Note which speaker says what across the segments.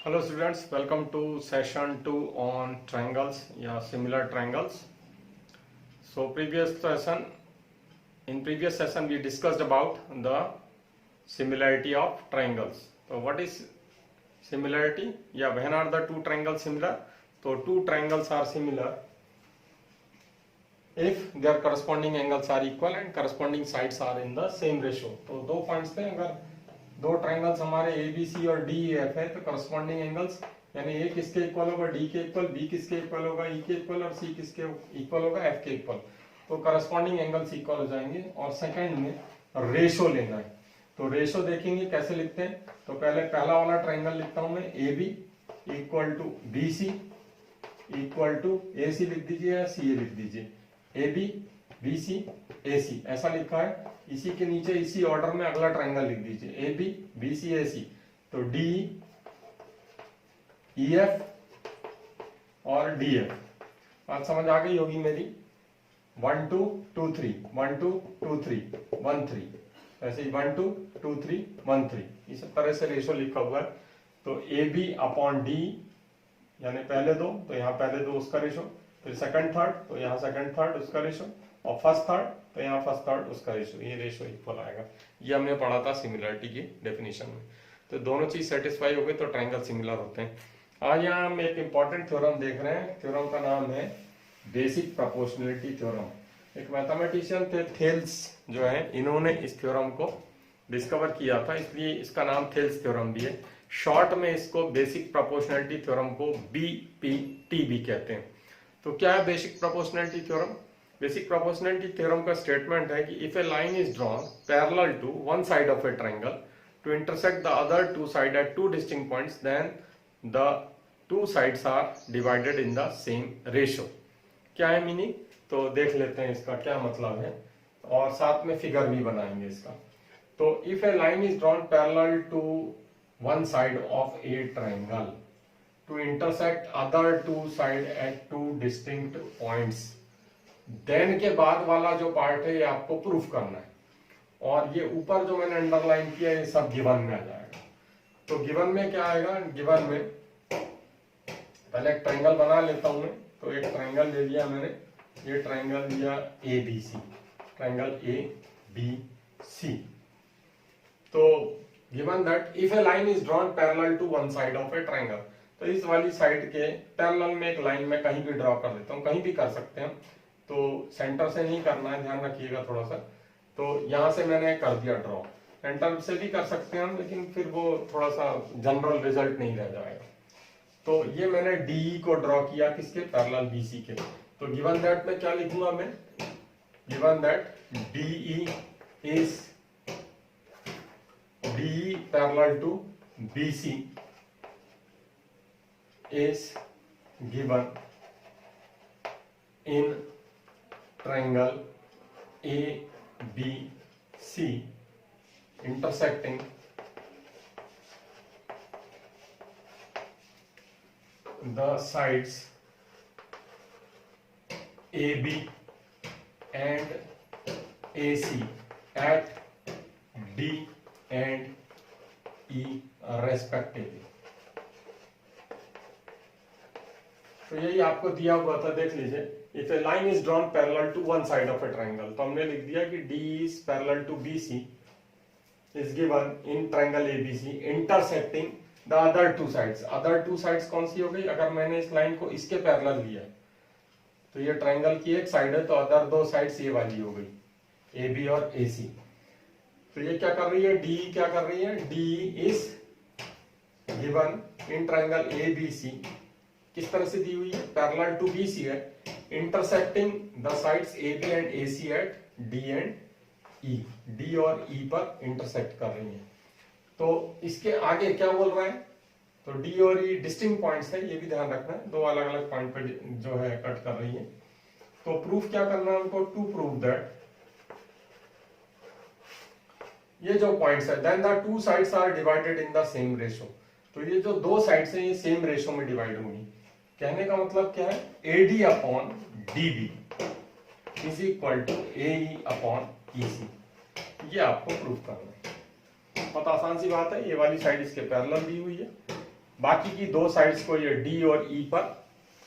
Speaker 1: Hello students, welcome to session 2 on triangles या similar triangles. So in previous session we discussed about the similarity of triangles. So what is similarity? Yeah, when are the two triangles similar? So two triangles are similar if their corresponding angles are equal and corresponding sides are in the same ratio. तो दो points थे, अगर दो triangles हमारे ए B सी और D F है तो corresponding angles यानी ए किसके इक्वल होगा डी के इक्वल, बी किसके इक्वल होगा ई के इक्वल और सी किसके इक्वल होगा एफ के इक्वल, तो करस्पॉन्डिंग एंगल्स इक्वल हो जाएंगे। और सेकंड में रेशो लेना है, तो रेशो देखेंगे कैसे लिखते हैं। तो पहले पहला वाला ट्राइंगल लिखता हूं मैं, A B equal to B C equal to A C लिख दीजिए या सी ए लिख दीजिए, ए बी बी सी ए सी ऐसा लिखा है। इसी के नीचे इसी ऑर्डर में अगला ट्राइंगल लिख दीजिए, ए बी बी सी ए सी, तो डी ई एफ और डी एफ। बात समझ आ गई होगी मेरी। 1 2 2 3 1 2 2 3 1 3, ऐसे ही 1 2 2 3 1 3 इस तरह से रेशो लिखा हुआ है। तो ए बी अपॉन डी यानी पहले दो, तो यहाँ पहले दो उसका रेशो, फिर सेकंड थर्ड तो यहाँ सेकंड थर्ड उसका रेशो, और फर्स्ट थर्ड तो यहाँ फर्स्ट थर्ड उसका रेशो, ये रेशो इक्वल आएगा। ये हमने पढ़ा था सिमिलरिटी की डेफिनेशन में। तो दोनों चीज सेटिस्फाई हो गई तो ट्रायंगल सिमिलर होते हैं। आज यहाँ हम एक इंपॉर्टेंट थ्योरम देख रहे हैं। थ्योरम का नाम है बेसिक प्रोपोर्शनलिटी थ्योरम। एक मैथमेटिशियन थे थेल्स जो है, इन्होंने इस थ्योरम को डिस्कवर किया था, इसलिए इसका नाम थेल्स थ्योरम भी है। शॉर्ट में इसको बेसिक प्रोपोर्शनलिटी थ्योरम को BPT भी कहते हैं। तो क्या है basic proportionality theorem? Basic proportionality theorem का स्टेटमेंट है कि if a line is drawn parallel to one side of a triangle to intersect the other two side at two distinct points, then the two sides are divided in the same ratio. क्या है meaning? तो देख लेते हैं इसका क्या मतलब है, और साथ में फिगर भी बनाएंगे इसका। तो if a line is drawn parallel to one side of a triangle to intersect other two side at two distinct points, then के बाद वाला जो पार्ट है ये आपको प्रूफ करना है, और ये ऊपर जो मैंने अंडरलाइन किया ये सब गिवन में आ जाएगा। तो गिवन में क्या आएगा? गिवन में पहले एक ट्रायंगल बना लेता हूं मैं। तो एक ट्रायंगल ले लिया मैंने, ये ट्रायंगल लिया A B C, triangle A B C. तो given that if a line is drawn parallel to one side of a triangle, तो इस वाली साइड के पैरेलल में एक लाइन में कहीं भी ड्रॉ कर देता हूँ, कहीं भी कर सकते हैं। तो सेंटर से नहीं करना है, ध्यान रखिएगा थोड़ा सा। तो यहां से मैंने कर दिया ड्रॉ, सेंटर से भी कर सकते हैं हम, लेकिन फिर वो थोड़ा सा जनरल रिजल्ट नहीं रह जाएगा। तो ये मैंने डी को ड्रॉ किया किसके? पैरेलल बीसी के। तो गिवन दैट में क्या लिखूंगा मैं? Given that DE is D parallel to BC is given in triangle ABC intersecting the sides AB and AC at D and E respectively। तो यही आपको दिया हुआ था, देख लीजिए। If a line is drawn parallel to one side of a triangle, तो हमने लिख दिया कि D is parallel to BC is given in triangle ABC intersecting the other two sides. Other two sides कौन सी हो गई? अगर मैंने इस लाइन को इसके पैरेलल लिया तो ये ट्रायंगल की एक साइड है, तो अदर दो साइड्स ये वाली हो गई, ए बी और ए सी। तो ये क्या कर रही है? डी क्या कर रही है? D is given in triangle A B C, किस तरह से दी हुई है? पैरेलल टू बीसी है, intersecting the sides A B and A C at D and E. D और ई पर इंटरसेक्ट कर रही है। तो इसके आगे क्या बोल रहा है? तो डी और ई डिस्टिंक्ट पॉइंट्स है, ये भी ध्यान रखना है, दो अलग अलग पॉइंट पे जो है कट कर रही है। तो प्रूफ क्या करना है हमको? टू प्रूव दैट ये जो पॉइंट्स है, then the two sides are divided in the same ratio. तो ये जो दो साइड्स है ये सेम रेशो में डिवाइड होंगी। कहने का मतलब क्या है? AD upon DB is equal to AE upon EC। ये आपको प्रूफ करना है। बहुत आसान सी बात है। ये वाली साइड इसके पैरेलल दी हुई है, बाकी की दो साइड्स को ये डी और ई पर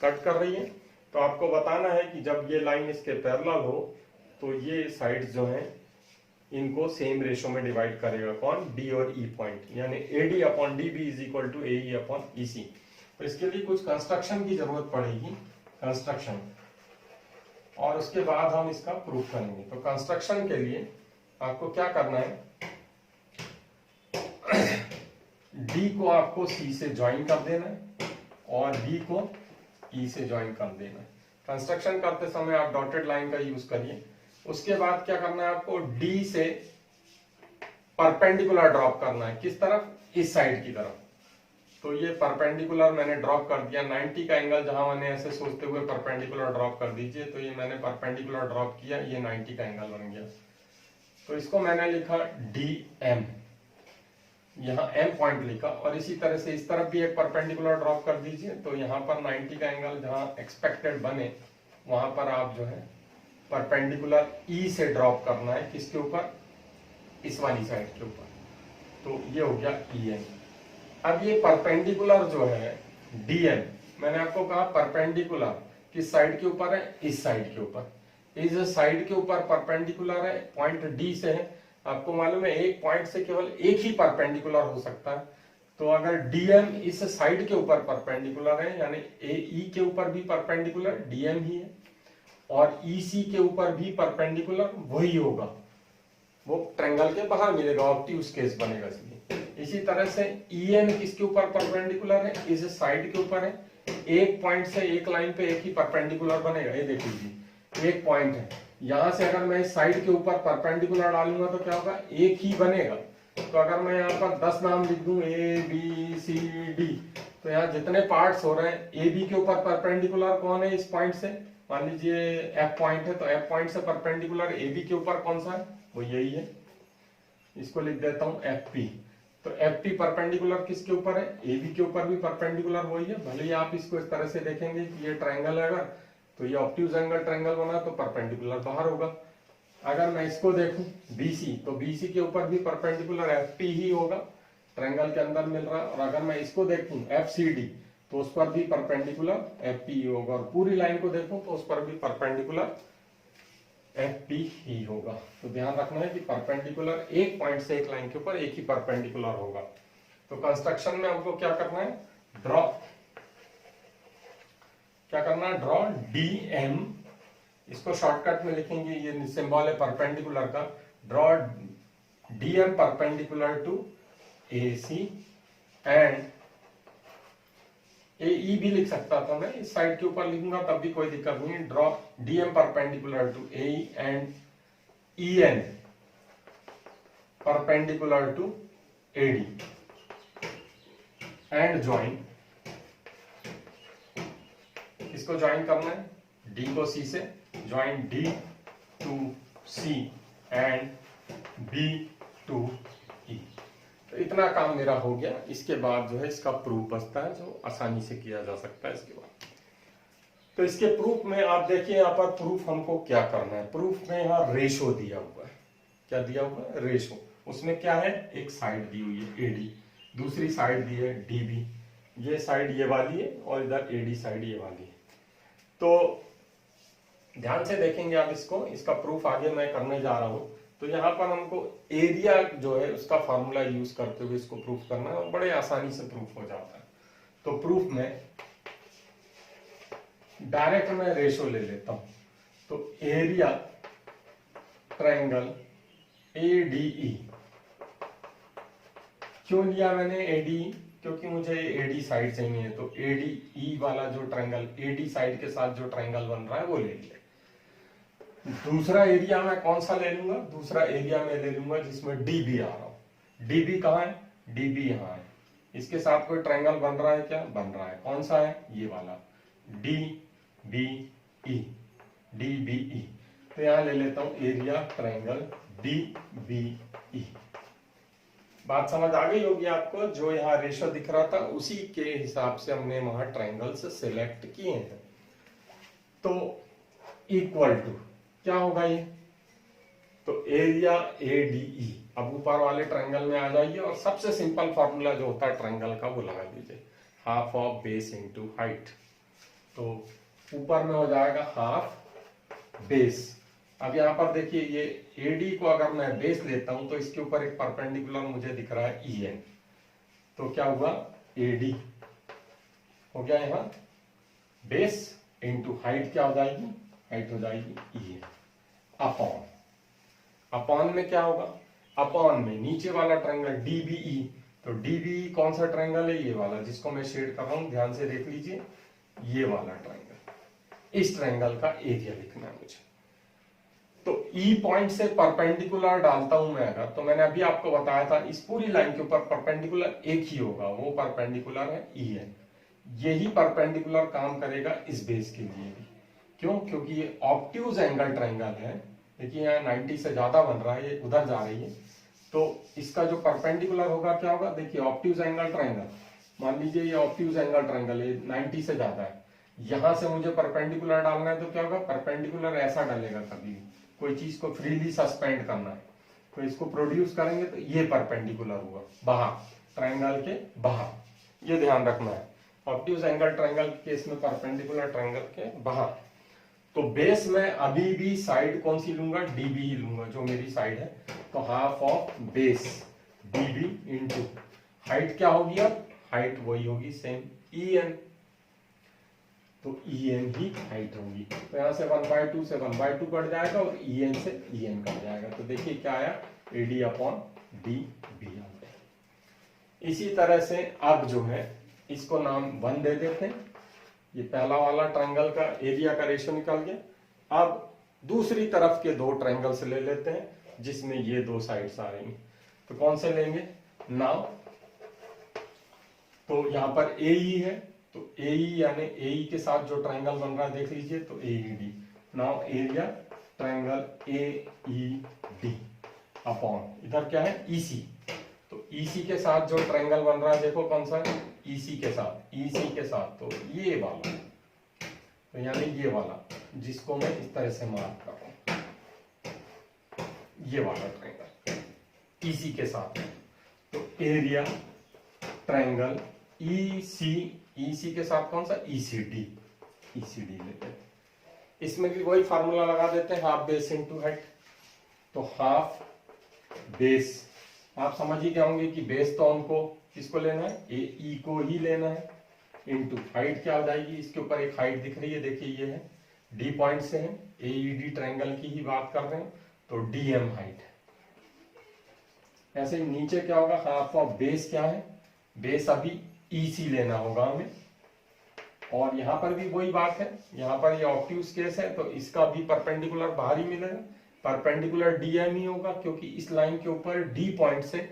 Speaker 1: कट कर रही है। तो आपको बताना है कि जब ये लाइन इसके पैरेलल हो तो ये साइड्स जो हैं इनको सेम रेशो में डिवाइड करेगा कौन, डी और ई पॉइंट, यानी AD upon DB is equal to AE upon EC। तो इसके लिए कुछ कंस्ट्रक्शन की जरूरत पड़ेगी, कंस्ट्रक्शन, और उसके बाद हम इसका प्रूफ करेंगे। तो कंस्ट्रक्शन के लिए आपको क्या करना है, D को आपको C से ज्वाइन कर देना है और B को E से ज्वाइन कर देना है। कंस्ट्रक्शन करते समय आप डॉटेड लाइन का यूज करिए। उसके बाद क्या करना है, आपको D से परपेंडिकुलर ड्रॉप करना है। किस तरफ, इस साइड की तरफ। तो ये परपेंडिकुलर मैंने ड्रॉप कर दिया, 90 का एंगल जहां मैंने ऐसे सोचते हुए परपेंडिकुलर ड्रॉप कर दीजिए, तो ये मैंने परपेंडिकुलर ड्रॉप किया, ये 90 का एंगल बन गया। तो इसको मैंने लिखा DM, यहाँ M पॉइंट लिखा, और इसी तरह से इस तरफ भी एक परपेंडिकुलर ड्रॉप कर दीजिए। तो यहाँ पर 90 का एंगल जहां एक्सपेक्टेड बने वहां पर आप जो है परपेंडिकुलर E से ड्रॉप करना है, किसके ऊपर, इस वाली साइड के ऊपर। तो ये हो गया EN। अब ये परपेंडिकुलर जो है DM, मैंने आपको कहा परपेंडिकुलर किस साइड के ऊपर है, इस साइड के ऊपर। इस साइड के ऊपर परपेंडिकुलर है, पॉइंट D से है। आपको मालूम है एक पॉइंट से केवल एक ही परपेंडिकुलर हो सकता है। तो अगर DM इस साइड के ऊपर परपेंडिकुलर है, यानी AE के ऊपर भी परपेंडिकुलर DM ही है, और EC के ऊपर भी परपेंडिकुलर वही होगा, वो ट्रायंगल के बाहर मिलेगा, ऑब्ट्यूज केस बनेगा इसलिए। इसी तरह से EN किसके ऊपर परपेंडिकुलर है, इस साइड के ऊपर है। एक पॉइंट से एक लाइन पे एक ही परपेंडिकुलर बनेगा। ये देख लीजिए, एक पॉइंट है, यहां से अगर मैं इस साइड के ऊपर परपेंडिकुलर डालूंगा तो क्या होगा, एक ही बनेगा। तो अगर मैं यहाँ पर 10 नाम लिख दूं ABCD, तो यहाँ जितने पार्ट्स हो रहे हैं, AB के ऊपर परपेंडिकुलर कौन है इस पॉइंट से, मान लीजिए F पॉइंट है, तो F पॉइंट से परपेंडिकुलर AB के ऊपर कौन सा है, वो यही है। इसको लिख देता हूं FP। तो FP परपेंडिकुलर किसके ऊपर है, AB के ऊपर भी परपेंडिकुलर वही है। भले ही आप इसको इस तरह से देखेंगे कि ये ट्रायंगल है, अगर तो ये ऑब्ट्यूज एंगल ट्रायंगल बना तो परपेंडिकुलर बाहर होगा। अगर मैं इसको देखूं BC, तो BC के ऊपर भी परपेंडिकुलर FP ही होगा, ट्रायंगल के अंदर मिल रहा है। और अगर मैं इसको देखूं FCD, तो उस पर भी परपेंडिकुलर FP ही होगा, और पूरी लाइन को देखूं तो उस पर भी परपेंडिकुलर FP ही होगा। तो ध्यान रखना है कि परपेंडिकुलर एक पॉइंट से एक लाइन के ऊपर एक ही परपेंडिकुलर होगा। तो कंस्ट्रक्शन में हमको क्या करना है, ड्रॉ ड्रॉ DM, इसको शॉर्टकट में लिखेंगे, ये सिंबल है परपेंडिकुलर का। Draw DM perpendicular to AC and AE भी लिख सकता था मैं, इस साइड के ऊपर लिखूंगा तब भी कोई दिक्कत नहीं है। Draw DM perpendicular to AE and EN perpendicular to AD and join, इसको ज्वाइन करना है D को C से, join D to C and B to E। तो इतना काम मेरा हो गया। इसके बाद जो है इसका प्रूफ बचता है, जो आसानी से किया जा सकता है इसके बाद। तो इसके प्रूफ में आप देखिए, यहाँ पर प्रूफ हमको क्या करना है। प्रूफ में यहाँ रेशो दिया हुआ है, क्या दिया हुआ है, रेशो। उसमें क्या है, एक साइड दी हुई है AD, दूसरी साइड दी है DB, ये साइड ये वाली है और इधर AD साइड ये वाली है। तो ध्यान से देखेंगे आप इसको, इसका प्रूफ आगे मैं करने जा रहा हूं। तो यहाँ पर हमको एरिया जो है उसका फॉर्मूला यूज करते हुए इसको प्रूफ करना है, और बड़े आसानी से प्रूफ हो जाता है। तो प्रूफ में डायरेक्ट मैं रेशो ले लेता हूं। तो एरिया ट्रायंगल ADE, क्यों लिया मैंने ADE, क्योंकि मुझे AD साइड चाहिए। तो ADE वाला जो ट्रायंगल, AD साइड के साथ जो ट्रायंगल बन रहा है वो ले लिया। दूसरा एरिया मैं कौन सा ले लूंगा, दूसरा एरिया मैं ले लूंगा जिसमें DB आ रहा हूं। DB कहाँ है, DB यहाँ है। इसके साथ कोई ट्रायंगल बन रहा है क्या, बन रहा है। कौन सा है, ये वाला DBE, DBE। तो यहां ले लेता हूं एरिया ट्रायंगल DBE। बात समझ आ गई होगी आपको, जो यहाँ रेशो दिख रहा था उसी के हिसाब से हमने वहां ट्रायंगल्स सेलेक्ट किए हैं। तो इक्वल टू क्या होगा ये, तो एरिया ADE। अब ऊपर वाले ट्रायंगल में आ जाइए और सबसे सिंपल फॉर्मूला जो होता है ट्रायंगल का वो लगा दीजिए। Half of base into height. तो ऊपर में हो जाएगा हाफ बेस। अब यहाँ पर देखिए ये एडी को अगर मैं बेस लेता हूं तो इसके ऊपर एक परपेंडिकुलर मुझे दिख रहा है ई एन। तो क्या हुआ, एडी हो गया यहाँ बेस इंटू हाइट, क्या हो जाएगी, हाइट हो जाएगी ई एन अपॉन। अपॉन में क्या होगा, अपॉन में नीचे वाला ट्रायंगल डीबीई, तो डीबीई कौन सा ट्रायंगल है, ये वाला जिसको मैं शेड कर रहा हूं, ध्यान से देख लीजिए, ये वाला ट्रायंगल। इस ट्रायंगल का एरिया लिखना है मुझे। तो ई पॉइंट से परपेंडिकुलर डालता हूं मैं अगर, तो मैंने अभी आपको बताया था इस पूरी लाइन के ऊपर परपेंडिकुलर एक ही होगा, वो परपेंडिकुलर है ई एन। यही परपेंडिकुलर काम करेगा इस बेस के लिए भी। क्यों, क्योंकि ये ऑब्ट्यूज एंगल ट्रायंगल है। देखिए यहाँ 90 से ज्यादा बन रहा है, ये उधर जा रही है, तो इसका जो परपेंडिकुलर होगा क्या होगा, देखिए ऑब्ट्यूज एंगल ट्रायंगल, मान लीजिए ये ऑब्ट्यूज एंगल ट्रायंगल है, 90 से ज्यादा है, यहां से मुझे परपेंडिकुलर डालना है, तो क्या होगा, परपेंडिकुलर ऐसा डलेगा, कभी कोई चीज को फ्रीली सस्पेंड करना है तो इसको प्रोड्यूस करेंगे, तो ये परपेंडिकुलर हुआ बाहर, ट्रायंगल के बाहर, ये ध्यान रखना है। ऑब्ट्यूज एंगल ट्रायंगल के केस में परपेंडिकुलर ट्रायंगल के बाहर। तो बेस में अभी भी साइड कौन सी लूंगा, डीबी ही लूंगा, जो मेरी साइड है। तो half of base dB into height क्या होगी, अब हाइट वही होगी सेम ई एन, तो ई एन ही हाइट होगी। तो यहां से 1/2 से 1/2 कट जाएगा और ई एन से ई एन कट जाएगा। तो देखिए क्या आया, एडी अपॉन डी बी। इसी तरह से अब जो है इसको नाम 1 दे देते हैं। ये पहला वाला ट्रायंगल का एरिया का रेशियो निकल गया। अब दूसरी तरफ के दो ट्रायंगल्स ले लेते हैं जिसमें ये दो साइड्स आ रही हैं। तो कौन से लेंगे, नाउ तो यहां पर AE है, तो AE यानी AE के साथ जो ट्रायंगल बन रहा है देख लीजिए, तो AED। Now area triangle AED upon इधर क्या है EC, तो EC के साथ जो ट्रायंगल बन रहा है देखो कौन सा है, EC के साथ, तो ये वाला, तो यानी ये वाला जिसको मैं इस तरह से मार्क कर रहा हूं, ये वाला ट्रायंगल EC के साथ। तो एरिया ट्रायंगल EC के साथ कौन सा, ECD लेते हैं। इसमें भी वही फार्मूला लगा देते हैं, हाफ बेस इंटू हाइट। तो हाफ बेस, आप समझ ही गए होंगे कि बेस तो हमको किसको लेना है, AE को ही लेना है, इंटू हाइट क्या हो जाएगी, इसके ऊपर एक हाइट दिख रही है, देखिए ये है D पॉइंट से है, AED ट्रायंगल की ही बात कर रहे हैं, तो DM हाइट है। ऐसे ही नीचे क्या होगा, हाफ ऑफ बेस क्या है, बेस अभी EC लेना होगा हमें, और यहां पर भी वही बात है, यहां पर ये ऑब्ट्यूज केस है, तो इसका भी परपेंडिकुलर बाहर ही मिलेगा, परपेंडिकुलर DM ही होगा, क्योंकि इस लाइन के ऊपर D पॉइंट से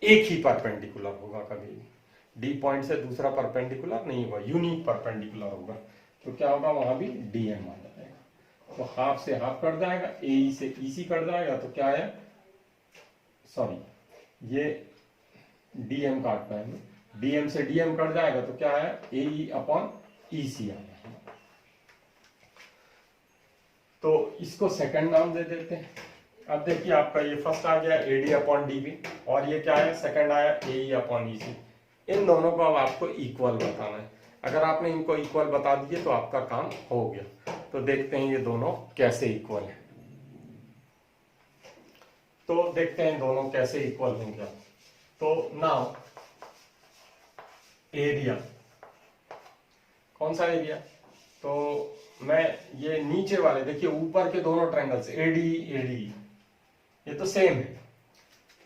Speaker 1: एक ही परपेंडिकुलर होगा, कभी D पॉइंट से दूसरा परपेंडिकुलर नहीं होगा, यूनिक परपेंडिकुलर होगा। तो क्या होगा, वहां भी DM आ जाएगा। तो हाफ से हाफ कट जाएगा, AE से EC कट जाएगा, तो क्या है, सॉरी ये DM काटना है, DM से DM कट जाएगा, तो क्या है, AE अपॉन EC आया। तो इसको सेकंड नाम दे देते हैं। अब देखिए आपका ये फर्स्ट आ गया AD अपॉन DB, और ये क्या है, सेकंड आया AE अपॉन EC। इन दोनों को अब आपको इक्वल बताना है। अगर आपने इनको इक्वल बता दिए तो आपका काम हो गया। तो देखते हैं ये दोनों कैसे इक्वल है। तो देखते हैं दोनों कैसे इक्वल होंगे। तो नाउ एरिया, कौन सा एरिया, तो मैं ये नीचे वाले देखिए ऊपर के दोनों ट्रायंगल्स AD ये तो सेम है,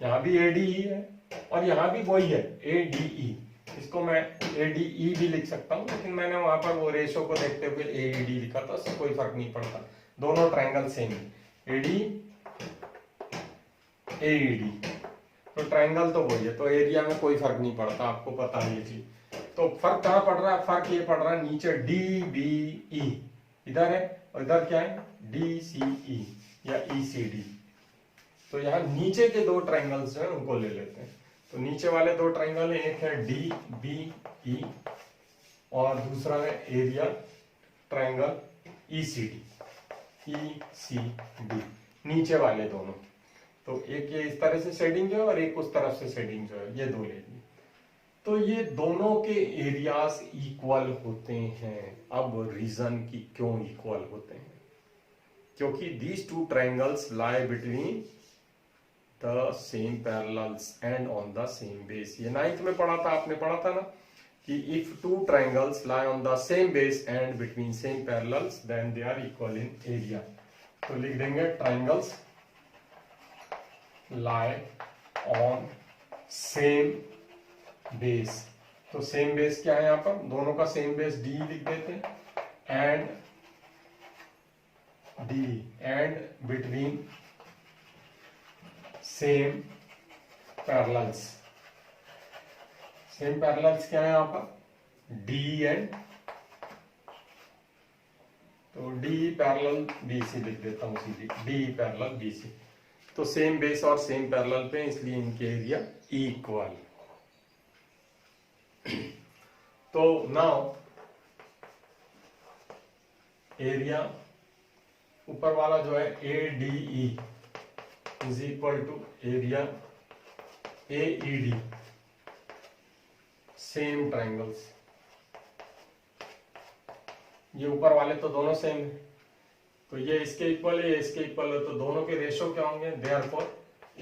Speaker 1: यहां भी AD ही है और यहां भी वही है ADE। इसको मैं ADE भी लिख सकता हूं, लेकिन मैंने वहां पर वो रेशो को देखते हुए AED लिखा था, उससे कोई फर्क नहीं पड़ता, दोनों ट्रायंगल सेम है, AD AED, तो ट्रायंगल तो वही है, तो एरिया में कोई फर्क नहीं पड़ता, आपको पता है ये चीज। तो फर्क कहां पड़ रहा है, फर्क ये पड़ रहा है नीचे DBE इधर है, और इधर क्या है DCE या ECD। तो यहाँ नीचे के दो ट्रायंगल्स हैं उनको ले लेते हैं। तो नीचे वाले दो ट्रायंगल है, एक है DBE और दूसरा है एरिया ट्रायंगल ECD, नीचे वाले दोनों। तो एक ये इस तरह से शेडिंग जो है और एक उस तरफ से शेडिंग जो है, ये दो ले ली। तो ये दोनों के एरियाज इक्वल होते हैं। अब रीजन की क्यों इक्वल होते हैं, क्योंकि these two triangles lie between the same parallels and on the same base. ये 9th में पढ़ा था, आपने पढ़ा था ना कि if two triangles lie on the same base and between same parallels then they are equal in area. तो लिख देंगे triangles lie on same base. तो सेम बेस क्या है यहां पर, दोनों का सेम बेस डी लिख देते हैं and D and between same parallels. Same parallels क्या है यहां पर, डी एंड, तो डी पैरेलल बीसी लिख देता हूं सीधे, डी पैरेलल बीसी। तो सेम बेस और सेम पैरेलल पे, इसलिए इनके एरिया इक्वल। तो नाउ एरिया ऊपर वाला जो है A D E is equal to area A E D, same triangles. ये ऊपर वाले तो दोनों सेम है, तो ये इसके इक्वल है, ये इसके इक्वल है, तो दोनों के रेशो क्या होंगे, therefore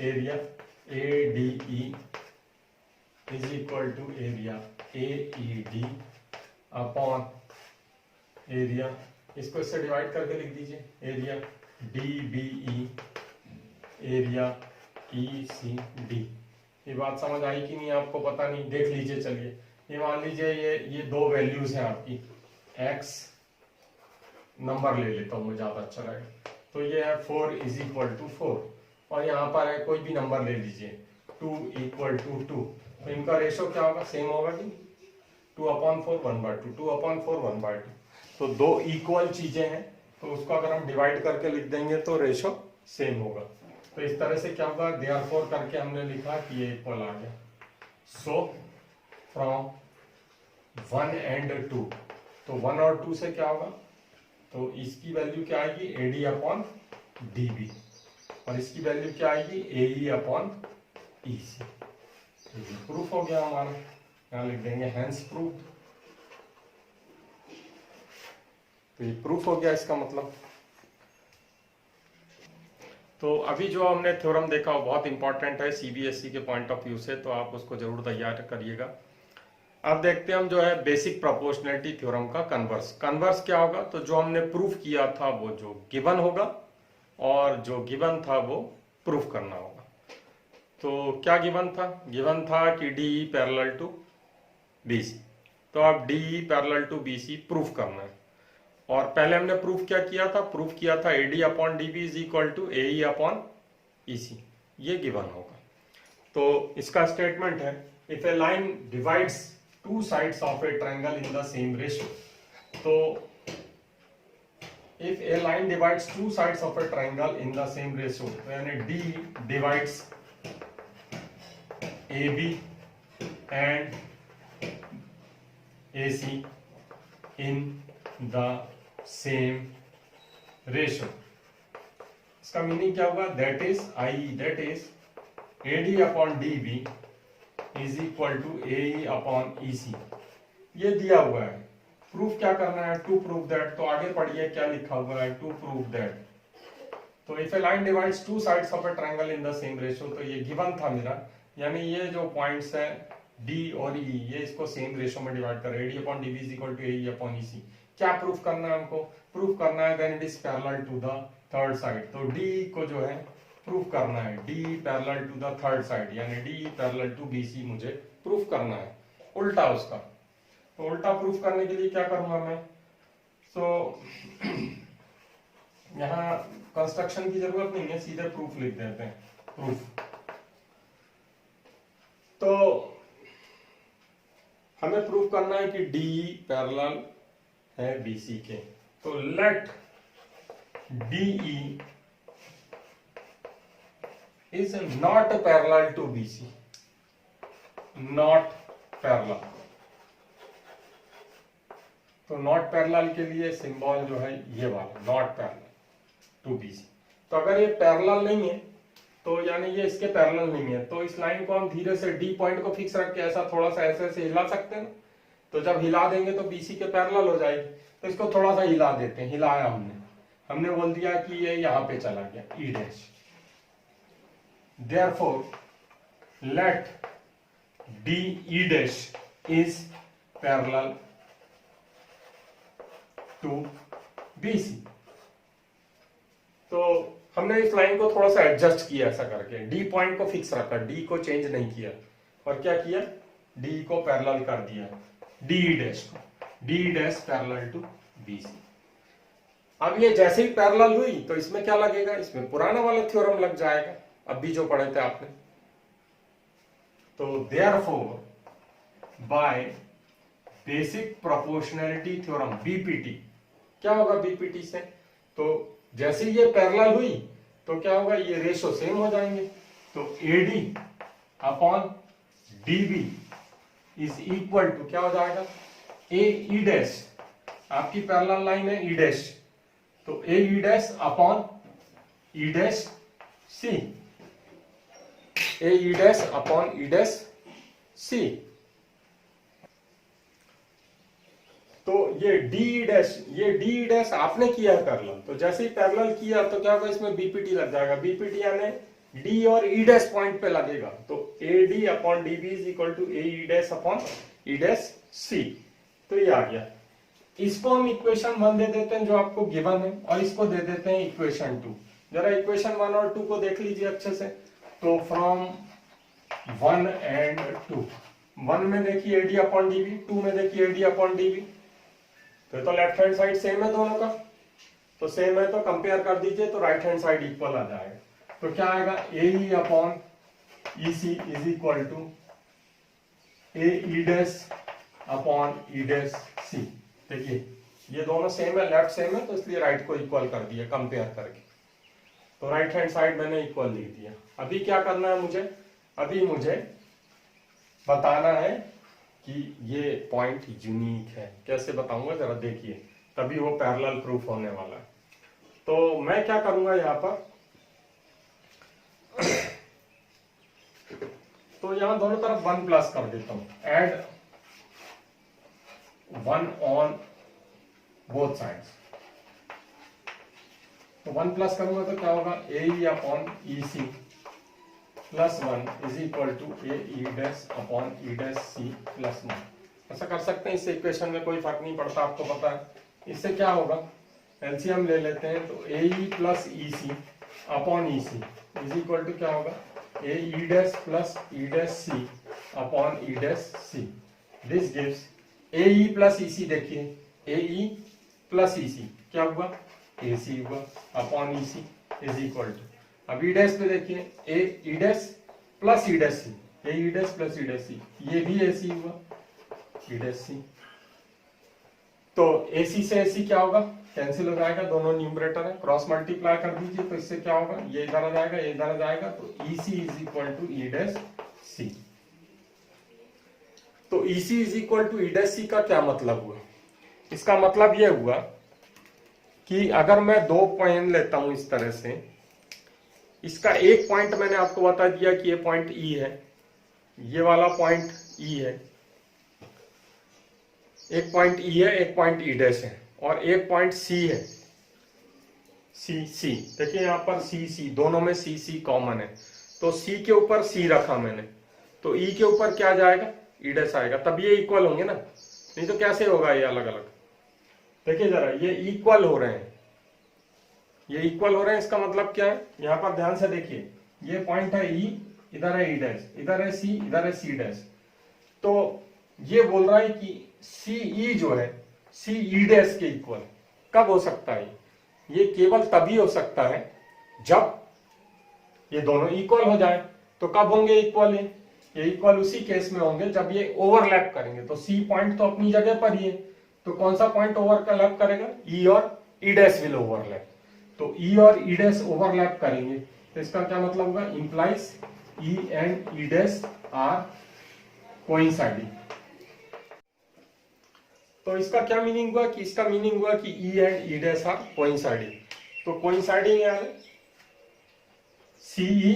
Speaker 1: area A D E is equal to area A E D upon area, इसको इससे डिवाइड करके लिख दीजिए, area D B E area E C D. ये बात समझ आई कि नहीं आपको, पता नहीं, देख लीजिए। चलिए ये मान लीजिए ये दो वैल्यूज हैं आपकी, x नंबर ले लेता हूं मैं, ज्यादा अच्छा रहेगा। तो ये है 4 इज इक्वल टू 4 और यहाँ पर है कोई भी नंबर ले लीजिए 2 इक्वल टू 2। तो इनका रेशो क्या होगा, सेम होगा कि 2/4 1/2, 2/4 1/2। तो दो इक्वल चीजें हैं, तो उसको अगर हम डिवाइड करके लिख देंगे तो रेशो सेम होगा। तो इस तरह से क्या होगा, देयरफॉर करके हमने लिखा कि ये इक्वल आ गया। सो फ्रॉम 1 एंड 2, तो 1 और 2 से क्या होगा, तो इसकी वैल्यू क्या आएगी, एडी अपॉन डी बी, और इसकी वैल्यू क्या आएगी, ए ई अपॉन ई सी। तो ये प्रूफ हो गया हमारा, यहाँ लिख देंगे हैंस प्रूफ। तो ये प्रूफ हो गया इसका मतलब। तो अभी जो हमने थ्योरम देखा वो बहुत इंपॉर्टेंट है सीबीएसई के पॉइंट ऑफ व्यू से, तो आप उसको जरूर तैयार करिएगा। अब देखते हैं हम जो है बेसिक प्रोपोर्शनैलिटी थ्योरम का कन्वर्स। कन्वर्स क्या होगा, तो जो हमने प्रूफ किया था वो जो गिवन होगा और जो गिवन था वो प्रूफ करना होगा। तो क्या गिवन था, गिवन था कि डी पैरेलल टू बीसी। तो अब D parallel to BC proof करना है, और पहले हमने प्रूफ क्या किया था, प्रूफ किया था AD upon D B is equal to A E upon E C, ये गिवन होगा। तो इसका स्टेटमेंट है, if a line divides two sides of a triangle in the same ratio, तो if a line divides two sides of a triangle in the same ratio, तो यानी D divides A B and A C in the same ratio. इसका meaning क्या होगा, that is AD upon D B is equal to A E upon E C. ये दिया हुआ है, proof क्या करना है, टू प्रूव दैट। तो आगे पढ़िए क्या लिखा हुआ है, टू प्रूव दैट। तो if a line divides two sides of a triangle in the same ratio, तो ये गिवन था मेरा, यानी ये जो पॉइंट्स है डी और ई, ये इसको सेम रेशियो में डिवाइड कर रहे हैं, AD upon D B is equal to A E upon E C. क्या प्रूफ करना है हमको, प्रूफ करना है then it is parallel to the third side. तो डी को जो है प्रूफ करना है, D parallel to the third side, यानी डी पैरेलल टू बीसी मुझे प्रूफ करना है, उल्टा उसका। तो उल्टा प्रूफ करने के लिए क्या करूंगा मैं, तो यहाँ कंस्ट्रक्शन की जरूरत नहीं है, सीधे प्रूफ लिख देते हैं, प्रूफ। तो हमें प्रूफ करना है कि डी पैरेलल है बीसी के। तो let DE is not parallel to BC, not parallel. तो नॉट पैरेलल के लिए सिंबल जो है ये वाला, नॉट पैरेलल टू बीसी। तो अगर ये पैरेलल नहीं है तो यानी ये इसके पैरेलल नहीं है। तो इस लाइन को हम धीरे से डी पॉइंट को फिक्स रख के ऐसा थोड़ा सा ऐसे ऐसे हिला सकते हैं। तो जब हिला देंगे तो बीसी के पैरेलल हो जाएगी। तो इसको थोड़ा सा हिला देते हैं। हिलाया हमने बोल दिया कि ये यहां पे चला गया E dash. Therefore let D E dash is parallel to BC. तो हमने इस लाइन को थोड़ा सा एडजस्ट किया ऐसा करके, डी पॉइंट को फिक्स रखा, डी को चेंज नहीं किया, और क्या किया, डी को पैरेलल कर दिया डी डैश को, D dash parallel to BC. अब ये जैसे ही पैरेलल हुई तो इसमें क्या लगेगा, इसमें पुराना वाला थ्योरम लग जाएगा, अभी जो पढ़े थे आपने। तो therefore by basic proportionality theorem BPT, क्या होगा बीपीटी से, तो जैसे ये पैरेलल हुई तो क्या होगा, ये रेशो सेम हो जाएंगे। तो AD upon DB is equal to क्या हो जाएगा, AE डैश, आपकी पैरेलल लाइन है E डैश, तो AE dash upon E dash C, AE dash upon E dash C। तो ये डी डैश आपने किया है पैरेलल, तो जैसे ही पैरेलल किया तो क्या होगा, इसमें बीपीटी लग जाएगा। बीपीटी यानी डी और ई डैश पॉइंट पे लगेगा, तो A D upon D B is equal to A E dash upon E dash C. तो ये आ गया। इसको हम इक्वेशन 1 दे देते हैं जो आपको गिवन है, और इसको दे देते हैं इक्वेशन 2। जरा इक्वेशन 1 और 2 को देख लीजिए अच्छे से। तो फ्रॉम 1 एंड 2, 1 में देखिए एडी अपॉन डीबी, 2 में देखिए एडी अपॉन डीबी। तो लेफ्ट हैंड साइड सेम है दोनों का, तो सेम है तो कंपेयर कर दीजिए, तो राइट हैंड साइड इक्वल आ जाएगा। तो क्या आएगा, A E upon E C is equal to A E dash upon E dash C. देखिए ये दोनों सेम है, लेफ्ट सेम है, तो इसलिए राइट को इक्वल कर दिया कंपेयर करके। तो राइट हैंड साइड मैंने इक्वल लिख दिया। अभी क्या करना है मुझे, अभी मुझे बताना है कि ये पॉइंट यूनिक है। कैसे बताऊंगा जरा देखिए, तभी वो पैरेलल प्रूफ होने वाला है। तो मैं क्या करूंगा यहां पर, तो यहां दोनों तरफ 1 प्लस कर देता हूं, एड 1 ऑन बोथ साइड्स। तो 1 प्लस करूंगा तो क्या होगा, A E upon E C plus 1 is equal to A E dash upon E dash C plus 1। ऐसा कर सकते हैं, इससे इक्वेशन में कोई फर्क नहीं पड़ता, आपको पता है। इससे क्या होगा, एलसीएम ले लेते हैं, तो A E plus E C upon E C is equal to क्या होगा, A E dash plus E dash C upon E dash C. This gives A E plus E C. देखिए A E plus E C क्या हुआ, A C हुआ upon E C is equal to, अब E dash पे देखिए A E dash plus E dash C, A E dash plus E dash C, ये भी ए C हुआ ई डैश सी। तो ए सी से ए सी क्या होगा, कैंसिल हो जाएगा, दोनों न्यूमरेटर है, क्रॉस मल्टीप्लाई कर दीजिए, तो इससे क्या होगा, ये इधर आ जाएगा, ये इधर आ जाएगा, तो E C is equal to E dash C. तो E C is equal to E dash C का क्या मतलब हुआ, इसका मतलब यह हुआ कि अगर मैं 2 पॉइंट लेता हूं इस तरह से, इसका एक पॉइंट मैंने आपको बता दिया कि ये पॉइंट ई है, ये वाला पॉइंट ई है, एक पॉइंट ई है, एक पॉइंट ई डैश है, और एक पॉइंट सी है, सी सी। देखिए यहां पर सी सी, दोनों में सी सी कॉमन है, तो सी के ऊपर सी रखा मैंने, तो ई के ऊपर क्या जाएगा, ई डैश आएगा, तब ये इक्वल होंगे ना, नहीं तो कैसे होगा ये अलग अलग। देखिए जरा, ये इक्वल हो रहे हैं, ये इक्वल हो रहे हैं, इसका मतलब क्या है, यहां पर ध्यान से देखिए, ये पॉइंट है ई, इधर है ई डैश, इधर है सी, इधर है सी डैश। तो ये बोल रहा है कि सी ई जो है सी ई डैश के इक्वल कब हो सकता है, ये केवल तभी हो सकता है जब ये दोनों इक्वल हो जाए। तो कब होंगे इक्वल, ये इक्वल उसी केस में होंगे जब ये ओवरलैप करेंगे। तो सी पॉइंट तो अपनी जगह पर ही है, तो कौन सा पॉइंट ओवरलैप करेगा, ई और ई डैश विल ओवरलैप। तो ई और ई डैश ओवरलैप करेंगे, तो इसका क्या मतलब होगा, implies E and E dash are coinciding. तो इसका क्या मीनिंग हुआ, कि इसका मीनिंग हुआ कि E and E dash are coinciding. तो कोइंसाइडिंग यानी CE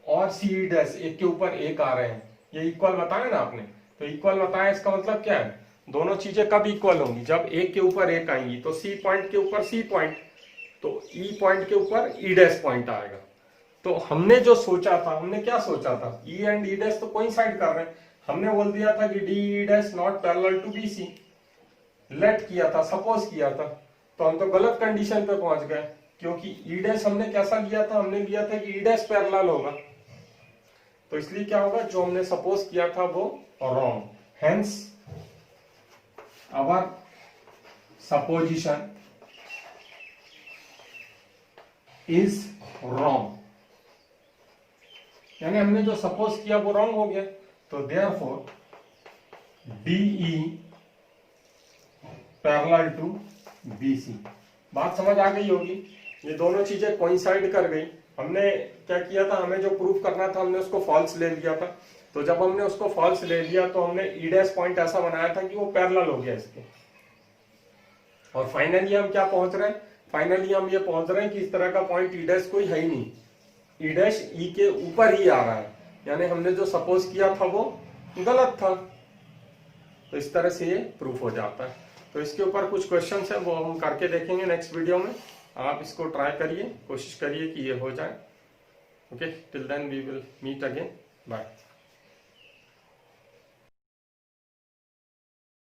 Speaker 1: और CE डैश एक के ऊपर एक आ रहे हैं, ये इक्वल बताया ना आपने, तो इक्वल बताया, इसका मतलब क्या है, दोनों चीजें कब इक्वल होंगी, जब एक के ऊपर एक आएंगी। तो C पॉइंट के ऊपर C पॉइंट, तो E पॉइंट के ऊपर E डैश पॉइंट आएगा। तो हमने जो सोचा था, हमने क्या सोचा था, E एंड E डैश तो कोइंसाइड कर रहे हैं, हमने बोल दिया था कि DE dash not parallel to BC, let किया था, सपोज किया था, तो हम तो गलत कंडीशन पे पहुंच गए, क्योंकि E डैश हमने कैसा लिया था, हमने लिया था कि E डैश पैरेलल होगा, तो इसलिए क्या होगा, जो हमने सपोज किया था वो wrong, hence our supposition is wrong, यानी हमने जो सपोज किया वो रॉन्ग हो गया। तो therefore DE parallel to BC, बात समझ आ गई होगी, ये दोनों चीजें कोइंसाइड कर गई। हमने क्या किया था, हमें जो प्रूफ करना था हमने उसको फॉल्स ले लिया था, तो जब हमने उसको फॉल्स ले लिया तो हमने E डैश पॉइंट ऐसा बनाया था कि वो पैरेलल हो गया इसके, और फाइनली हम क्या पहुंच रहे हैं, फाइनली हम ये पहुंच रहे हैं कि इस तरह का पॉइंट E डैश कोई है ही नहीं, E डैश E के ऊपर ही आ रहा है, यानी हमने जो सपोज किया था वो गलत था। तो इस तरह से ये प्रूफ हो जाता है। तो इसके ऊपर कुछ क्वेश्चंस है वो हम करके देखेंगे नेक्स्ट वीडियो में, आप इसको ट्राई करिए, कोशिश करिए कि ये हो जाए। Okay, till then we will meet again, bye.